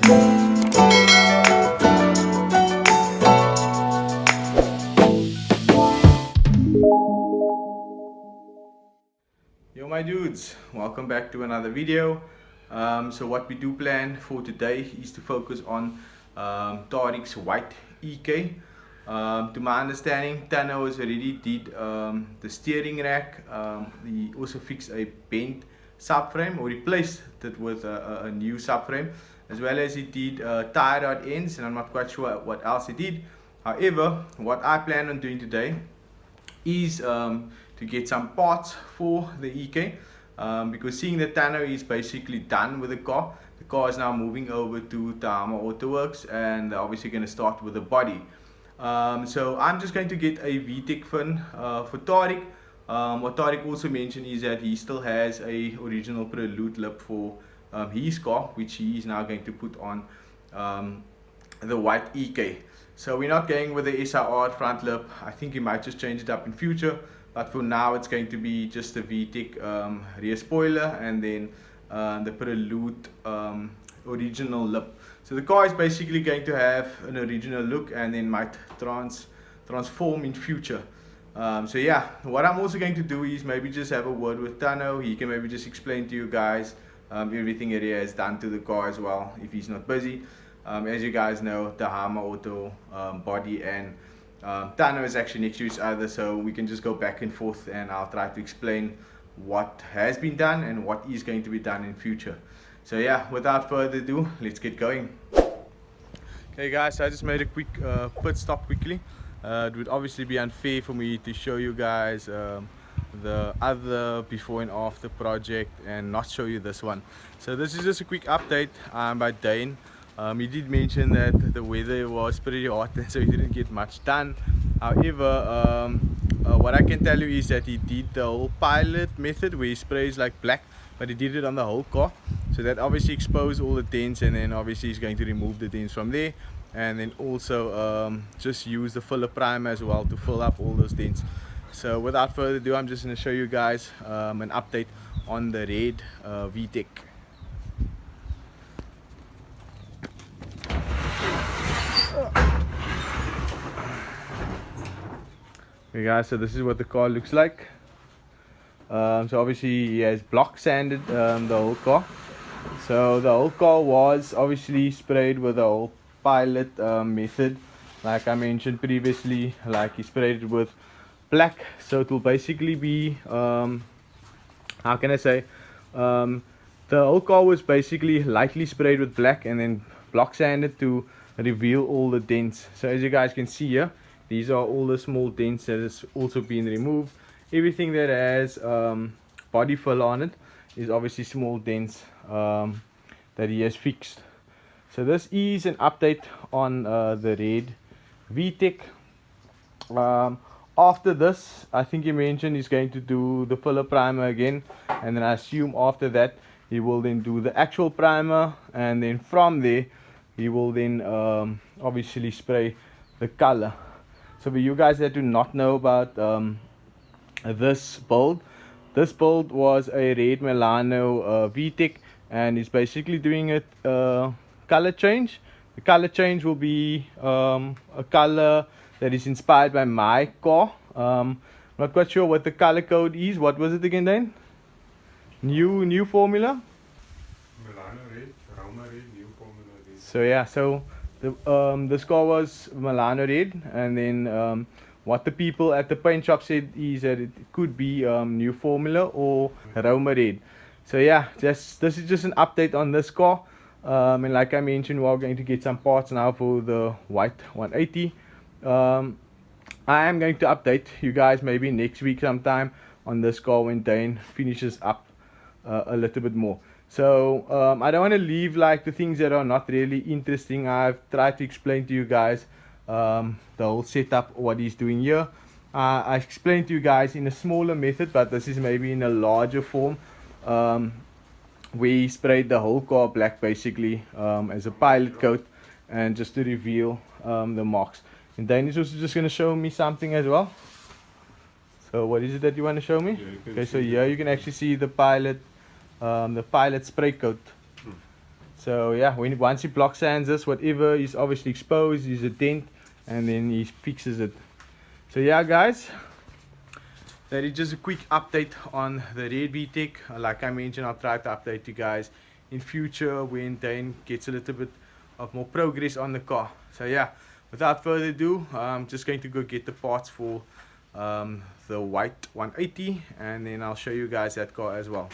Yo my dudes, welcome back to another video. So what we do plan for today is to focus on THAARIQ's white EK. To my understanding, Tano has already did the steering rack. He also fixed a bent subframe, or replaced it with a new subframe, as well as he did tie rod ends, and I'm not quite sure what else he did. However, what I plan on doing today is to get some parts for the EK, because seeing that Tano is basically done with the car is now moving over to THAARIQ AutoWorks, and they're obviously going to start with the body. So I'm just going to get a Vtec fin for THAARIQ. What THAARIQ also mentioned is that he still has a original prelude lip for his car, which he is now going to put on the white EK. So we're not going with the SIR front lip. I think he might just change it up in future, but for now it's going to be just the Vtec rear spoiler, and then the prelude original lip. So the car is basically going to have an original look, and then might transform in future. So yeah, what I'm also going to do is maybe just have a word with Tano. He can maybe just explain to you guys everything that he has done to the car as well, if he's not busy. As you guys know, THAARIQ Auto body and Tano is actually next to each other, so we can just go back and forth, and I'll try to explain what has been done and what is going to be done in future. So yeah, without further ado, let's get going. Okay guys, so I just made a quick pit stop quickly. It would obviously be unfair for me to show you guys the other before and after project and not show you this one. So this is just a quick update by Dane. He did mention that the weather was pretty hot, so he didn't get much done. However, what I can tell you is that he did the whole pilot method where he sprays like black, but he did it on the whole car. So that obviously exposed all the dents, and then obviously he's going to remove the dents from there, and then also just use the filler primer as well to fill up all those dents. So without further ado, I'm just going to show you guys an update on the red Vtec. Okay guys, so this is what the car looks like. So obviously he has block sanded the whole car. So the whole car was obviously sprayed with the whole pilot method, like I mentioned previously. Like he sprayed it with black, so it will basically be how can I say, the whole car was basically lightly sprayed with black and then block sanded to reveal all the dents. So as you guys can see here, these are all the small dents that has also been removed. Everything that has body fill on it is obviously small dents that he has fixed. So this is an update on the red Vtec. After this, I think he mentioned he's going to do the filler primer again, and then I assume after that he will then do the actual primer, and then from there he will then obviously spray the color. So for you guys that do not know about this build was a red Milano Vtec, and it's basically doing it color change. The color change will be a color that is inspired by my car. Not quite sure what the color code is. What was it again, Dane? New formula? Milano red, Roma red, new formula red. So yeah, so the score was Milano red, and then what the people at the paint shop said is that it could be new formula or Roma red. So yeah, this is just an update on this car, and like I mentioned, we're going to get some parts now for the white 180. I am going to update you guys maybe next week sometime on this car when Dane finishes up a little bit more. So I don't want to leave like the things that are not really interesting. I've tried to explain to you guys the whole setup, what he's doing here. I explained to you guys in a smaller method, but this is maybe in a larger form, where he sprayed the whole car black basically as a pilot coat, and just to reveal the marks. And Dane is also just going to show me something as well. So what is it that you want to show me? Okay, so here you can actually see the pilot spray coat. So yeah, once he block sands this, whatever is obviously exposed is a dent, and then he fixes it. So yeah guys, that is just a quick update on the red Vtec. Like I mentioned, I'll try to update you guys in future when DENT gets a little bit of more progress on the car. So yeah, without further ado, I'm just going to go get the parts for the white 180, and then I'll show you guys that car as well.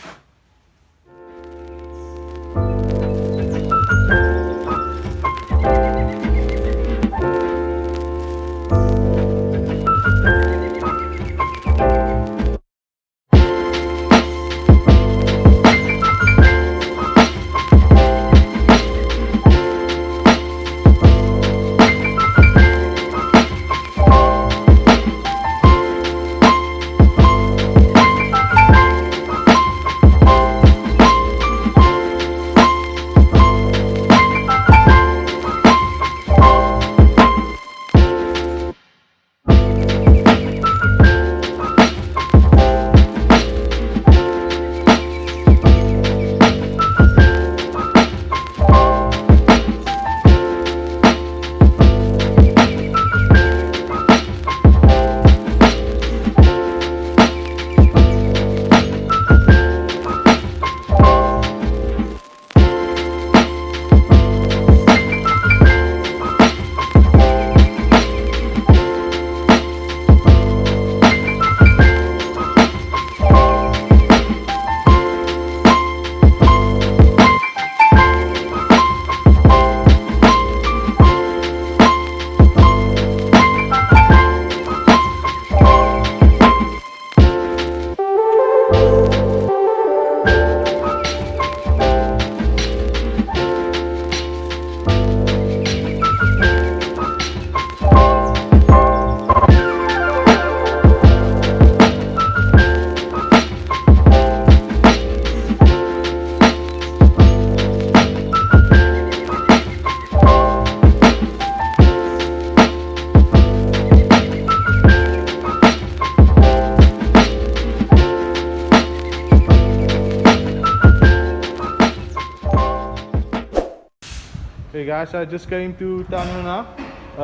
Okay guys, so I just came to town now.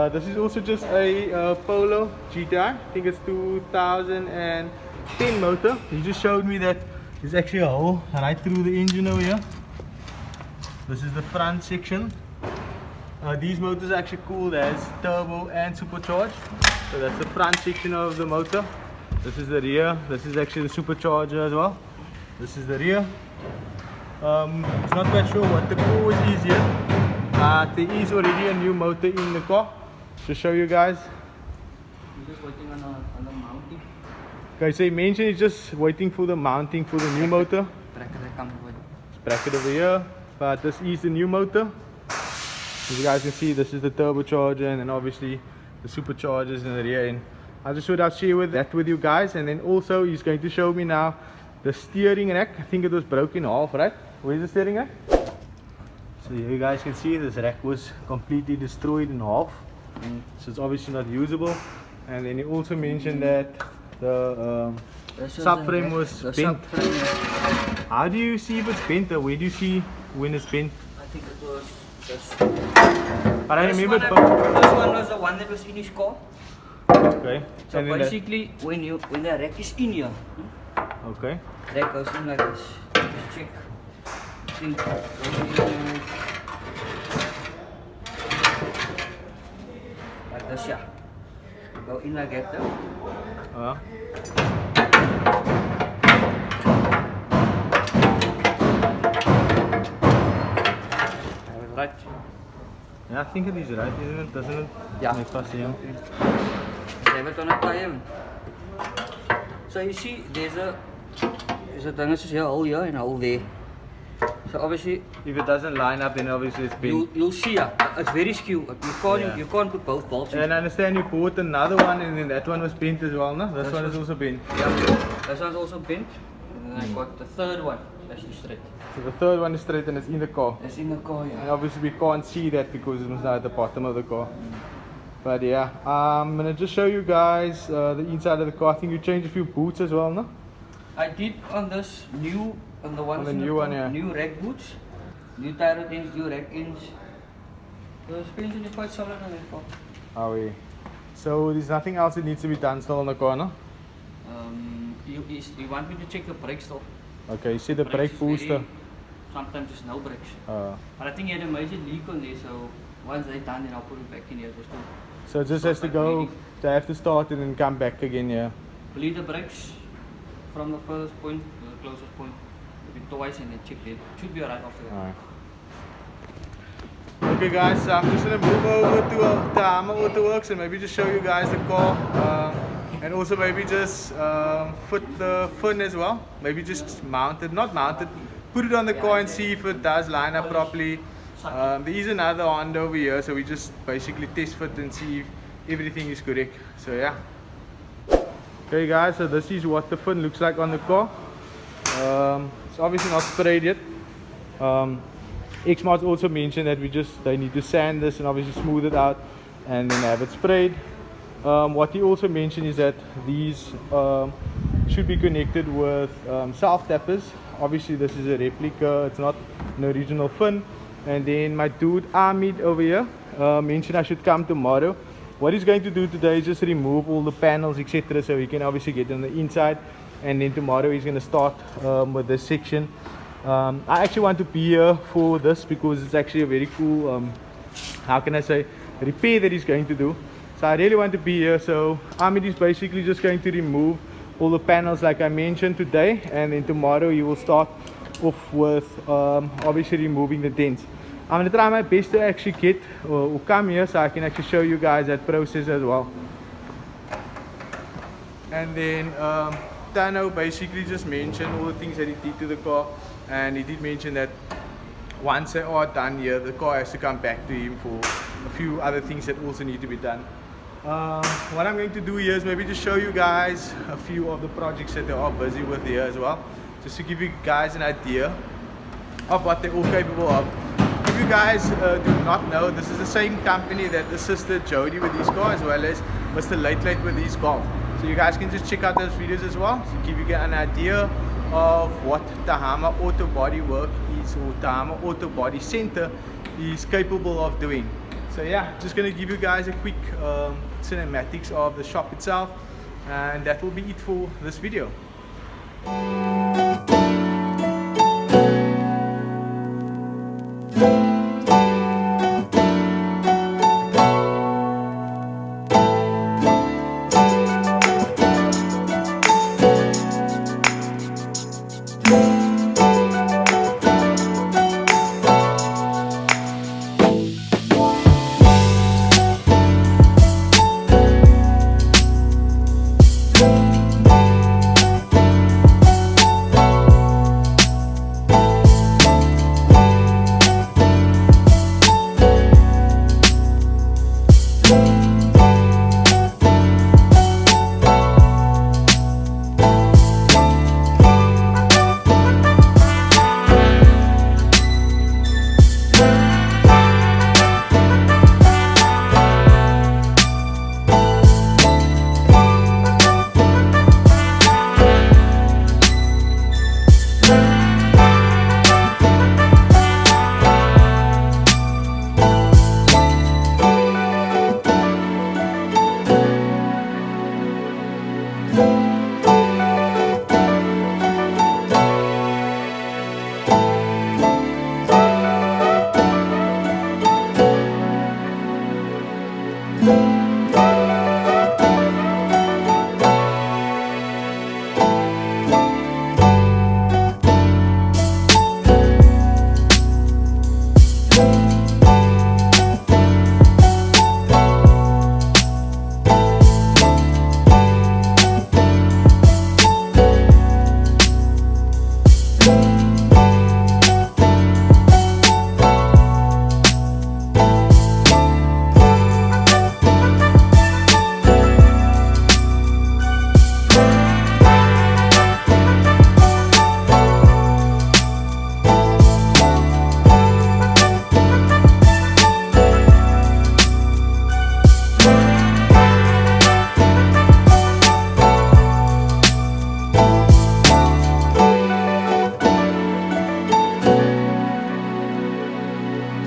This is also just a Polo GTI. I think it's 2010 motor. He just showed me that there's actually a hole right through the engine over here. This is the front section. These motors are actually called as turbo and supercharged. So that's the front section of the motor. This is the rear. This is actually the supercharger as well. This is the rear. It's not quite sure what the cause is yet. There is already a new motor in the car to show you guys. I'm just waiting on the mounting. Okay, so he mentioned he's just waiting for the mounting for the new motor. Bracket that comes with. Bracket over here, but this is the new motor. As you guys can see, this is the turbocharger, and then obviously the superchargers in the rear end. I just thought I'd share that with you guys, and then also he's going to show me now the steering rack. I think it was broken in half, right? Where's the steering rack? So you guys can see this rack was completely destroyed in half, so it's obviously not usable. And then he also mentioned that the subframe was bent. How do you see if it's bent, or where do you see when it's bent? I think it was this. But I remember This one was the one that was in his car. okay. So And then basically, when the rack is in here, okay. rack goes in like this. Just check. I think like this, yeah. Go in like that though. Right. Yeah, I think it is right, isn't it? Doesn't it? Yeah. Make us see him. Have it on a tire. So you see, there's a thing that's here, hole here and a hole there. So obviously, If it doesn't line up, then obviously it's bent. you'll see, it's very skewed. You can't put both bolts in. And I understand you bought another one, and then that one was bent as well, no? This one is also bent. Yeah, this one's also bent. And then I got the third one, that's straight. So the third one is straight and it's in the car. It's in the car, And yeah. obviously we can't see that because it was not at the bottom of the car. But yeah, I'm gonna just show you guys the inside of the car. I think you changed a few boots as well, no? I did on this new, on the ones On the in new car, one, yeah. new rack boots. new tire ends, new rack ends. The suspension is quite solid on that car. Are we? So there's nothing else that needs to be done still on the car, no? You want me to check the brakes though? Okay, you see the brake is booster. very- Sometimes there's no brakes. Uh, But I think he had a major leak on there, so once they're done, then I'll put it back in here just to so it just start has to back go, bleeding. they have to start and then come back again, yeah. Bleed the brakes from the furthest point to the closest point. Maybe twice and then check it. Should be alright after that. Alright. Okay guys, so I'm just gonna move over to Tahama Autoworks and maybe just show you guys the car. And also maybe just fit the fin as well. Maybe just mount it, not mount it, put it on the car and see if it does line up properly. There is another Honda over here, so we just basically test fit and see if everything is correct. So yeah. Okay guys, so this is what the fin looks like on the car. It's obviously not sprayed yet. Xmart's also mentioned that they need to sand this and obviously smooth it out and then have it sprayed. What he also mentioned is that these should be connected with self tappers. Obviously this is a replica, it's not an original fin. And then my dude Amit over here mentioned I should come tomorrow. What he's going to do today is just remove all the panels, etc., so he can obviously get on the inside. And then tomorrow he's going to start with this section. I actually want to be here for this because it's actually a very cool, how can I say, repair that he's going to do. So I really want to be here. So Amit is basically just going to remove all the panels like I mentioned today, and then tomorrow he will start off with obviously removing the dents. I'm going to try my best to actually get or come here so I can actually show you guys that process as well. And then Tano basically just mentioned all the things that he did to the car, and he did mention that once they are done here, the car has to come back to him for a few other things that also need to be done. What I'm going to do here is maybe just show you guys a few of the projects that they are busy with here as well, just to give you guys an idea of what they're all capable of. If you guys do not know, this is the same company that assisted Jody with his car as well as Mr. Late with his golf. So you guys can just check out those videos as well to give you an idea of what Tahama Auto Bodywork is, or Tahama Auto Body Center is capable of doing. So yeah, just gonna give you guys a quick cinematics of the shop itself, and that will be it for this video.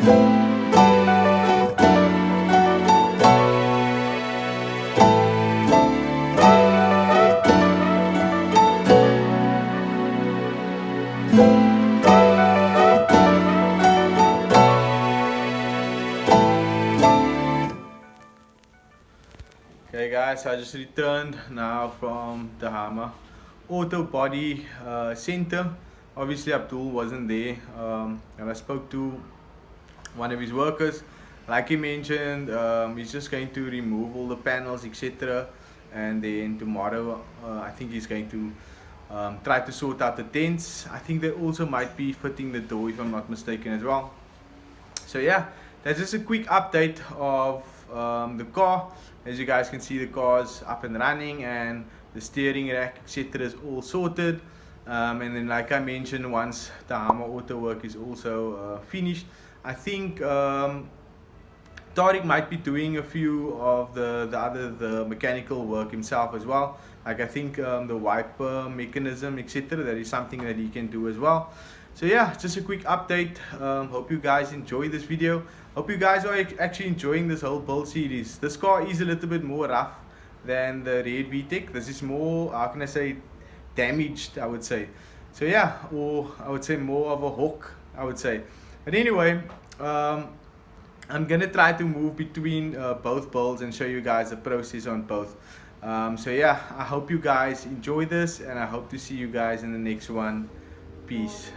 Okay guys, I just returned now from the Hammer Auto Body Center. Obviously Abdul wasn't there, and I spoke to one of his workers. Like he mentioned, he's just going to remove all the panels, etc. And then tomorrow I think he's going to try to sort out the dents. I think they also might be fitting the door, if I'm not mistaken, as well. So yeah, that's just a quick update of the car. As you guys can see, the car's up and running, and the steering rack, etc. is all sorted. And then, like I mentioned, once the Hammer Auto work is also finished, I think THAARIQ might be doing a few of the mechanical work himself as well. Like I think the wiper mechanism, etc. That is something that he can do as well. So yeah, just a quick update. Hope you guys enjoy this video. Hope you guys are actually enjoying this whole build series. This car is a little bit more rough than the red Vtec. This is more, how can I say, damaged, I would say. So yeah, or I would say more of a hawk, I would say. But anyway, I'm gonna try to move between both builds and show you guys the process on both. So yeah, I hope you guys enjoy this, and I hope to see you guys in the next one. Peace.